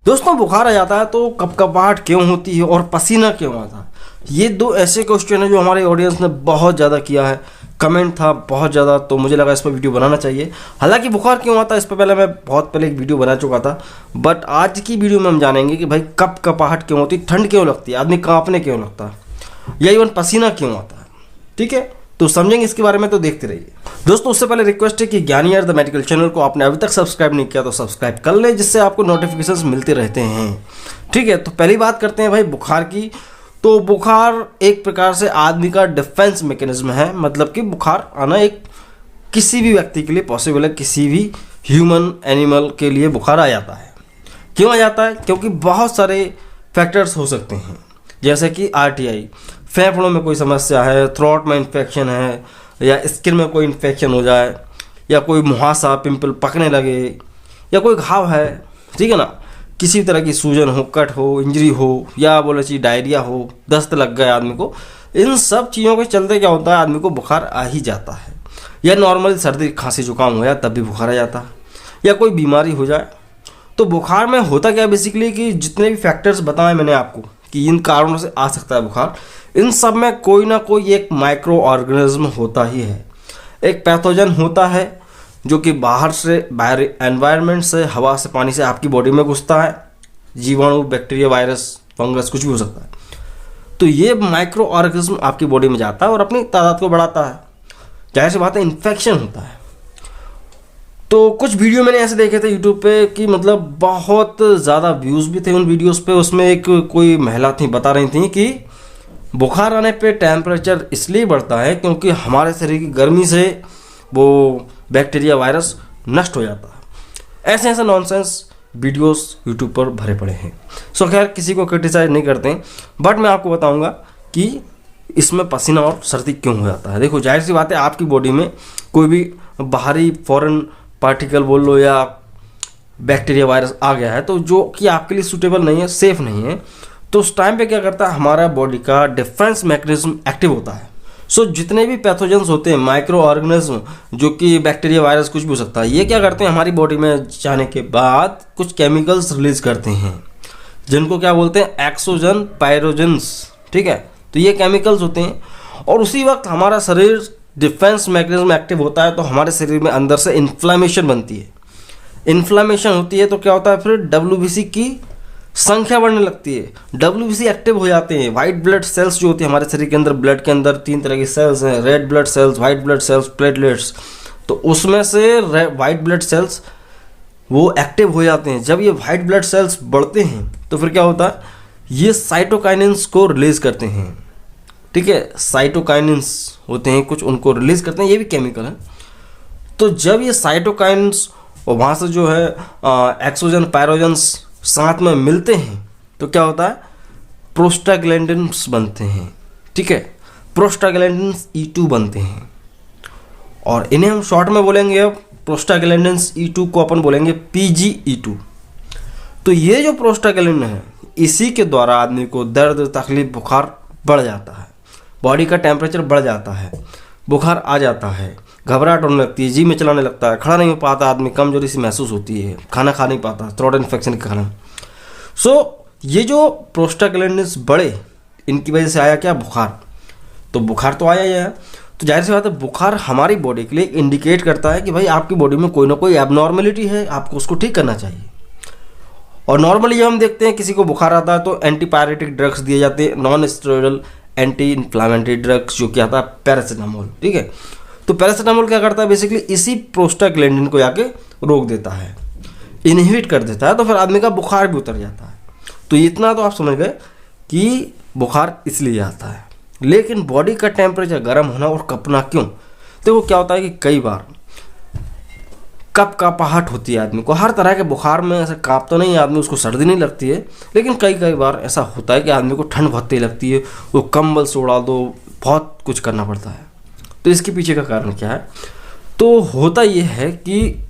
दोस्तों बुखार आ जाता है तो कपकपाहट क्यों होती है और पसीना क्यों आता है? ये दो ऐसे क्वेश्चन है जो हमारे ऑडियंस ने बहुत ज़्यादा किया है। कमेंट था बहुत ज़्यादा, तो मुझे लगा इस पर वीडियो बनाना चाहिए। हालांकि बुखार क्यों आता है इस पर पहले मैं बहुत पहले एक वीडियो बना चुका था, बट आज की वीडियो में हम जानेंगे कि भाई कपकपाहट क्यों होती है, ठंड क्यों लगती है, आदमी कांपने क्यों लगता है, या इवन पसीना क्यों आता है। ठीक है, तो समझेंगे इसके बारे में, तो देखते रहिए। दोस्तों उससे पहले रिक्वेस्ट है कि ज्ञानी अर्थ द मेडिकल चैनल को आपने अभी तक सब्सक्राइब नहीं किया तो सब्सक्राइब कर ले, जिससे आपको नोटिफिकेशंस मिलते रहते हैं। ठीक है, तो पहली बात करते हैं भाई बुखार की। तो बुखार एक प्रकार से आदमी का डिफेंस मैकेनिज्म है, मतलब कि बुखार आना एक किसी भी व्यक्ति के लिए पॉसिबल है, किसी भी ह्यूमन एनिमल के लिए बुखार आ जाता है। क्यों आ जाता है? क्योंकि बहुत सारे फैक्टर्स हो सकते हैं, जैसे कि आरटीआई, फेफड़ों में कोई समस्या है, थ्रोट में इन्फेक्शन है, या स्किन में कोई इन्फेक्शन हो जाए, या कोई मुहासा पिंपल पकने लगे, या कोई घाव है, ठीक है ना, किसी तरह की सूजन हो, कट हो, इंजरी हो, या बोले चाहिए डायरिया हो, दस्त लग गए आदमी को, इन सब चीज़ों के चलते क्या होता है, आदमी को बुखार आ ही जाता है। या नॉर्मल सर्दी खांसी जुकाम हो जाए तब भी बुखार आ जाता है, या कोई बीमारी हो जाए। तो बुखार में होता क्या बेसिकली कि जितने भी फैक्टर्स बताए मैंने आपको कि इन कारणों से आ सकता है बुखार, इन सब में कोई ना कोई एक माइक्रो ऑर्गेनिज्म होता ही है, एक पैथोजन होता है जो कि बाहर एनवायरनमेंट से, हवा से, पानी से आपकी बॉडी में घुसता है। जीवाणु, बैक्टीरिया, वायरस, फंगस, कुछ भी हो सकता है। तो ये माइक्रो ऑर्गेनिज्म आपकी बॉडी में जाता है और अपनी तादाद को बढ़ाता है। जाहिर सी बात है इन्फेक्शन होता है। तो कुछ वीडियो मैंने ऐसे देखे थे यूट्यूब पे कि मतलब बहुत ज़्यादा व्यूज़ भी थे उन वीडियोस पे। उसमें एक कोई महिला थी, बता रही थी कि बुखार आने पे टेम्परेचर इसलिए बढ़ता है क्योंकि हमारे शरीर की गर्मी से वो बैक्टीरिया, वायरस नष्ट हो जाता है। ऐसे ऐसे नॉनसेंस वीडियोस यूट्यूब पर भरे पड़े हैं। सो खैर किसी को क्रिटिसाइज नहीं करते हैं, बट मैं आपको बताऊंगा कि इसमें पसीना और सर्दी क्यों हो जाता है। देखो जाहिर सी बात है, आपकी बॉडी में कोई भी बाहरी फॉरेन पार्टिकल बोल लो या बैक्टीरिया, वायरस आ गया है तो जो कि आपके लिए सूटेबल नहीं है, सेफ नहीं है, तो उस टाइम पे क्या करता है, हमारा बॉडी का डिफेंस मैकेनिज्म एक्टिव होता है। सो जितने भी पैथोजेंस होते हैं, माइक्रो ऑर्गेनिज्म, जो कि बैक्टीरिया, वायरस, कुछ भी हो सकता है, ये क्या करते हैं, हमारी बॉडी में जाने के बाद कुछ केमिकल्स रिलीज करते हैं जिनको क्या बोलते हैं, एक्सोजन, पायरोजेंस। ठीक है, तो ये केमिकल्स होते हैं और उसी वक्त हमारा शरीर डिफेंस मैकेनिज्म एक्टिव होता है तो हमारे शरीर में अंदर से इन्फ्लामेशन बनती है। इन्फ्लामेशन होती है तो क्या होता है, फिर डब्ल्यूबीसी की संख्या बढ़ने लगती है। डब्ल्यूबीसी एक्टिव हो जाते हैं। वाइट ब्लड सेल्स जो होती है हमारे शरीर के अंदर, ब्लड के अंदर 3 तरह की सेल्स हैं, red blood cells, white blood cells, platelets. तो उसमें से वाइट ब्लड सेल्स वो एक्टिव हो जाते हैं। जब ये वाइट ब्लड सेल्स बढ़ते हैं तो फिर क्या होता है, ये साइटोकाइनिन्स को रिलीज करते हैं। ठीक है, साइटोकाइनिन्स होते हैं कुछ, उनको रिलीज करते हैं, ये भी केमिकल है। तो जब ये साइटोकाइनिन्स और वहाँ से जो है एक्सोजन, पायरोजेंस साथ में मिलते हैं तो क्या होता है, प्रोस्टाग्लैंडिन्स बनते हैं। ठीक है, प्रोस्टाग्लैंडिन्स E2 बनते हैं और इन्हें हम शॉर्ट में बोलेंगे, अब प्रोस्टाग्लैंडिन्स E2 को अपन बोलेंगे PGE2। तो ये जो प्रोस्टाग्लैंडिन है, इसी के द्वारा आदमी को दर्द, तकलीफ, बुखार बढ़ जाता है, बॉडी का टेम्परेचर बढ़ जाता है, बुखार आ जाता है, घबराहट होने लगती है, जी में चलाने लगता है, खड़ा नहीं हो पाता आदमी, कमजोरी सी महसूस होती है, खाना खा नहीं पाता थ्रोट इन्फेक्शन के कारण। सो ये जो प्रोस्टाग्लैंडिन्स बढ़े, इनकी वजह से आया क्या, बुखार। तो बुखार तो आया ही है। तो जाहिर सी बात है बुखार हमारी बॉडी के लिए इंडिकेट करता है कि भाई आपकी बॉडी में कोई ना कोई एबनॉर्मेलिटी है, आपको उसको ठीक करना चाहिए। और नॉर्मली हम देखते हैं किसी को बुखार आता है तो एंटीपायरेटिक ड्रग्स दिए जाते हैं, non steroidal anti inflammatory drugs, जो कि आता है पैरासीटामोल। ठीक है, तो पैरासीटामोल क्या करता है, बेसिकली इसी प्रोस्टाग्लैंडिन को जाके रोक देता है, इनहिबिट कर देता है, तो फिर आदमी का बुखार भी उतर जाता है। तो इतना तो आप समझ गए कि बुखार इसलिए आता है। लेकिन बॉडी का टेम्परेचर गर्म होना और कपना क्यों? देखो क्या होता है कि कई बार कपकपाहट होती है आदमी को। हर तरह के बुखार में ऐसे काँप तो नहीं आदमी, उसको सर्दी नहीं लगती है, लेकिन कई बार ऐसा होता है कि आदमी को ठंड बहुत तेज लगती है, वो कंबल से उड़ा दो, बहुत कुछ करना पड़ता है। तो इसके पीछे का कारण क्या है? तो होता ये है कि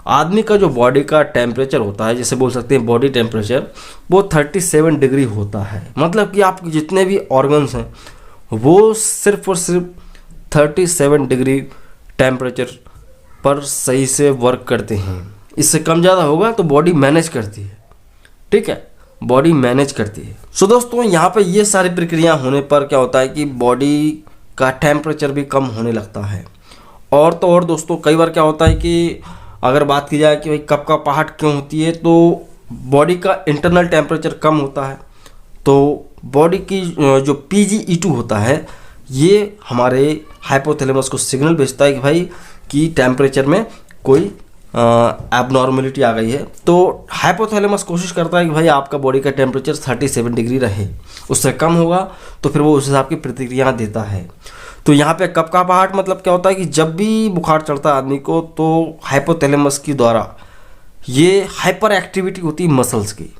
आदमी का जो बॉडी का टेम्परेचर होता है, जैसे बोल सकते हैं बॉडी टेम्परेचर, वो 37 डिग्री होता है। मतलब कि आपके जितने भी ऑर्गन्स हैं वो सिर्फ और सिर्फ 37 डिग्री टेम्परेचर पर सही से वर्क करते हैं। इससे कम ज़्यादा होगा तो बॉडी मैनेज करती है। ठीक है, बॉडी मैनेज करती है। सो दोस्तों यहाँ पे ये सारी प्रक्रिया होने पर क्या होता है कि बॉडी का टेम्परेचर भी कम होने लगता है। और तो और दोस्तों कई बार क्या होता है कि अगर बात की जाए कि भाई कपकपाहट क्यों होती है, तो बॉडी का इंटरनल टेम्परेचर कम होता है, तो बॉडी की जो PGE2 होता है ये हमारे हाइपोथैलेमस को सिग्नल भेजता है कि भाई कि टेम्परेचर में कोई एबनॉर्मलिटी आ गई है। तो हाइपोथैलेमस कोशिश करता है कि भाई आपका बॉडी का टेम्परेचर 37 डिग्री रहे, उससे कम होगा तो फिर वो उस हिसाब की प्रतिक्रिया देता है। तो यहाँ पे कपकपाहट मतलब क्या होता है कि जब भी बुखार चढ़ता है आदमी को, तो हाइपोथैलेमस के द्वारा ये हाइपर एक्टिविटी होती है मसल्स की।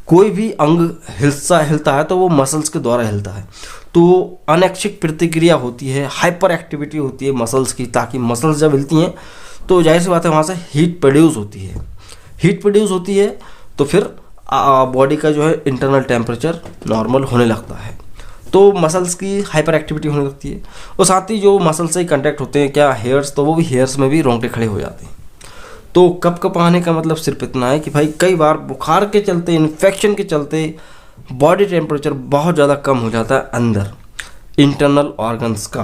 कोई भी अंग हिलता है तो वो मसल्स के द्वारा हिलता है, तो अनैच्छिक प्रतिक्रिया होती है, हाइपर एक्टिविटी होती है मसल्स की, ताकि मसल्स जब हिलती हैं तो जाहिर सी बात है वहाँ से हीट प्रोड्यूस होती है, तो फिर बॉडी का जो है इंटरनल टेम्परेचर नॉर्मल होने लगता है, तो मसल्स की हाइपर एक्टिविटी होने लगती है। और साथ ही जो मसल से कॉन्टैक्ट होते हैं क्या हेयर्स, तो वो भी हेयर्स में भी रोंगटे खड़े हो जाते हैं। तो कपकपाने का मतलब सिर्फ इतना है कि भाई कई बार बुखार के चलते, इन्फेक्शन के चलते बॉडी टेम्परेचर बहुत ज़्यादा कम हो जाता है अंदर इंटरनल ऑर्गन्स का,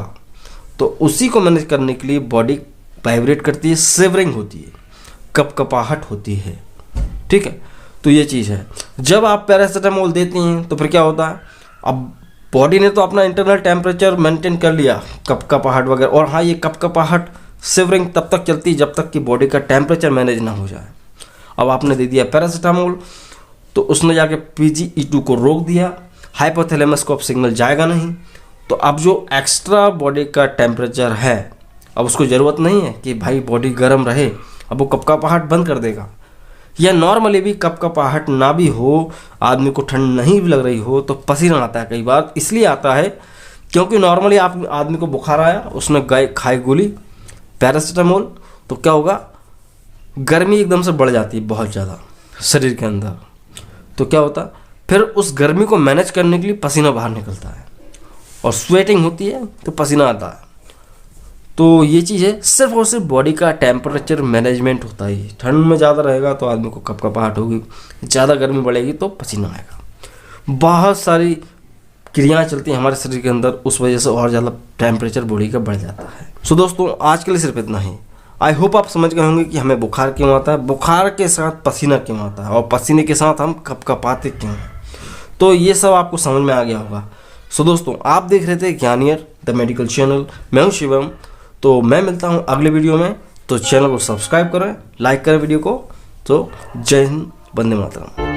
तो उसी को मैनेज करने के लिए बॉडी वाइब्रेट करती है, शिवरिंग होती है, कपकपाहट होती है, ठीक है। तो ये चीज़ है। जब आप पैरासीटामोल देती हैं तो फिर क्या होता है, अब बॉडी ने तो अपना इंटरनल टेम्परेचर मेंटेन कर लिया, कपकपाहट वगैरह, और हाँ ये कपकपाहट शिवरिंग तब तक चलती है जब तक कि बॉडी का टेम्परेचर मैनेज ना हो जाए। अब आपने दे दिया पैरासीटामोल, तो उसने जाके PGE2 को रोक दिया, हाइपोथैलेमस को अब सिग्नल जाएगा नहीं, तो अब जो एक्स्ट्रा बॉडी का टेम्परेचर है अब उसको ज़रूरत नहीं है कि भाई बॉडी गर्म रहे, अब वो कपकपाहट बंद कर देगा। या नॉर्मली भी कपकपाहट ना भी हो, आदमी को ठंड नहीं भी लग रही हो, तो पसीना आता है। कई बार इसलिए आता है क्योंकि नॉर्मली आप आदमी को बुखार आया, उसने खाई गोली पैरासीटामोल, तो क्या होगा, गर्मी एकदम से बढ़ जाती है बहुत ज़्यादा शरीर के अंदर, तो क्या होता है फिर उस गर्मी को मैनेज करने के लिए पसीना बाहर निकलता है और स्वेटिंग होती है तो पसीना आता है। तो ये चीज़ है, सिर्फ और सिर्फ बॉडी का टेम्परेचर मैनेजमेंट होता है। ठंड में ज़्यादा रहेगा तो आदमी को कपकपाहट होगी, ज़्यादा गर्मी बढ़ेगी तो पसीना आएगा। बहुत सारी क्रियाएं चलती हैं हमारे शरीर के अंदर, उस वजह से और ज़्यादा टेम्परेचर बॉडी का बढ़ जाता है। सो दोस्तों आज के लिए सिर्फ इतना ही। आई होप आप समझ गए होंगे कि हमें बुखार क्यों आता है, बुखार के साथ पसीना क्यों आता है, और पसीने के साथ हम कपकपाते क्यों हैं। तो ये सब आपको समझ में आ गया होगा। सो दोस्तों आप देख रहे थे ज्ञानियर द मेडिकल चैनल, मैं हूँ शिवम। तो मैं मिलता हूँ अगले वीडियो में, तो चैनल को सब्सक्राइब करें, लाइक करें वीडियो को। तो जय हिंद, वंदे मातरम।